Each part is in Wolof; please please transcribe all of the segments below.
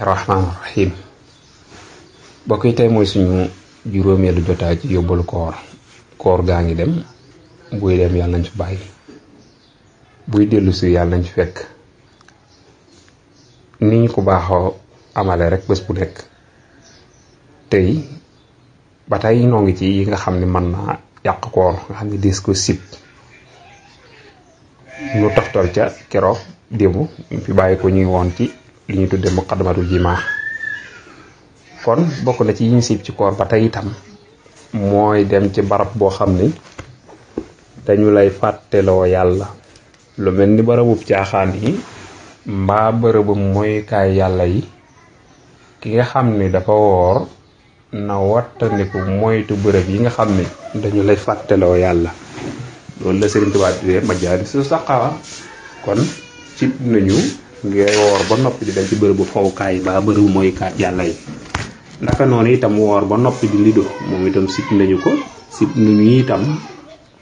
Rahim. Bokk yi tey mooy suñu juróomeelu jotaay ci yóbbalu koor gaa ngi dem buy dem yàlla nañ fi bàyyi buy dellu si yàlla nañ fi fekk ni ñu ko baaxoo amale rek bés bu nekk tey ba tey noo ngi ci yi nga xam ne mën naa yàq koor nga xam ne des ko sib ñu toftal ca keroog démb fi bàyyi ko ñu ngi woon ci li ñu tudde muqaddamatul jimaa kon bokk na ci yi ñu sib ci koor ba tey itam mooy dem ci barab boo xam ni dañu lay fàtteloo yàlla lu mel ni barabub caaxaan yi mbaa bërëbu mooykaay yàlla yi ki nga xam ni dafa woor na wattandiku moytu bërëb yi nga xam ni dañu lay fàtteloo yàlla loolu la Sëriñ Tuubaa tuddee majaalisu saqaawa kon sib nañu ngay woor ba noppi di dem ci bërëbu fawukaay mbaa bërëbu mooykaay yàlla yi naka noonu itam woor ba noppi di lido moom itam sib nañu ko sib nañu itam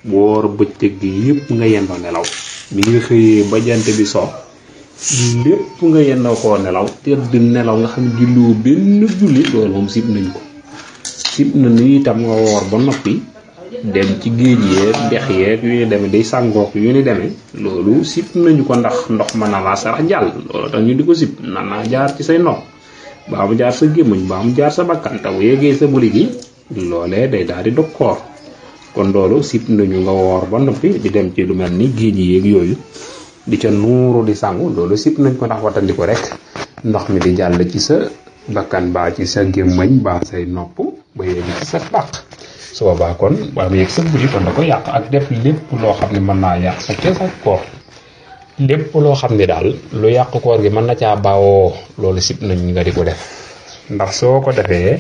woor bëccëg gi yëpp nga yendoo nelaw mi ngi xëyee ba jant bi so lépp nga yendoo koo nelaw tëdd nelaw nga xam ne julliwu benn julli loolu moom sib nañu ko sib nañu itam nga woor ba noppi dem ci géej yeeg dex yeeg yu ñu demee day sàngook yu ñu demee loolu sib nañu ko ndax ndox mën na laa sarax jàll loolu tax ñu di ko sib nan naa jaar ci say nopp baa mu jaar sa gémmiñ baa mu jaar sa bakkan taw yéegee sa buli gi loolee day daal di dog koor kon loolu sib nañu nga woor ba noppi di dem ci lu mel ni géej yeeg yooyu di ca nuuru di sangu loolu sib nañ ko ndax watandi ko rek ndox mi di jàll ci sa bakkan baa ci sa gémmiñ baa say nopp ba yéegi ci sa bàq su boobaa kon baa mu yéeg sa buli kon da ko yàq ak def lépp loo xam ne mën naa yàq sa ca sa koor lépp loo xam ne daal lu yàq koor gi mën na caa baawoo loolu sib nañ nga di ko def ndax soo ko defee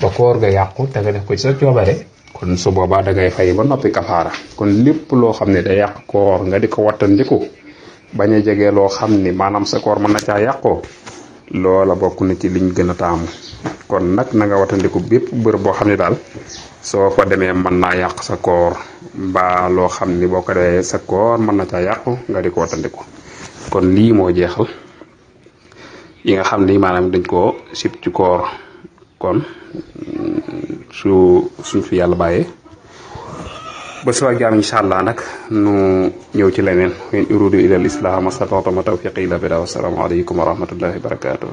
ba koor ga yàqu te nga def ko ci sa coobare kon su boobaa da ngay fay ba noppi kafaara kon lépp loo xam ne da yàq koor nga di ko wattandiku bañ a jege loo xam ni maanaam sa koor mën na caa yàqoo loola bokk na ci liñ gën a taamu kon nag na nga wattandiku bépp bërëb boo xam ne daal soo fa demee mën naa yàq sa koor mbaa loo xam ni boo ko defee sa koor mën na caa yàqu nga di ko wattandiku kon lii moo jeexal yi nga xam ni maanaam dañ koo sib ci koor kon suñ fi yàlla bàyyee ba suba jaam incha allah nag nu ñëw ci leneen in uridu ila al islam astata'tu ma tawfiqi illa billah wa salaamu alaykum wa rahmatullahi wa barakatuh